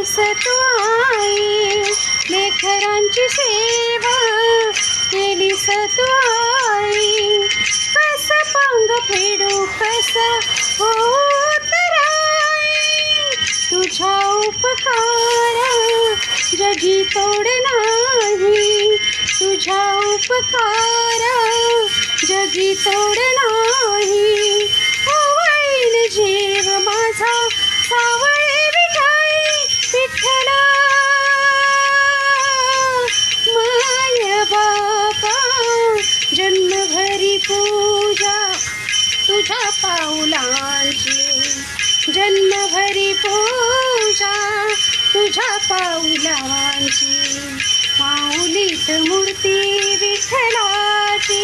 केलीस तू आई, लेकरांची सेवा केलीस तू आई. कस पांग फेडू कस होत राई, तुझ्या उपकार जगी तोड नाही, तुझ्या उपकार जगी तोड नाही. ओवाळीन जीव माझा सावळे विठाई, विठ्ठला माय बापा जन्मभरी पूजा तुझ्या पाऊलांची, जन्मभरी पूजा तुझ्या पाऊलांची. माऊलीत मूर्ती विठ्ठलाची.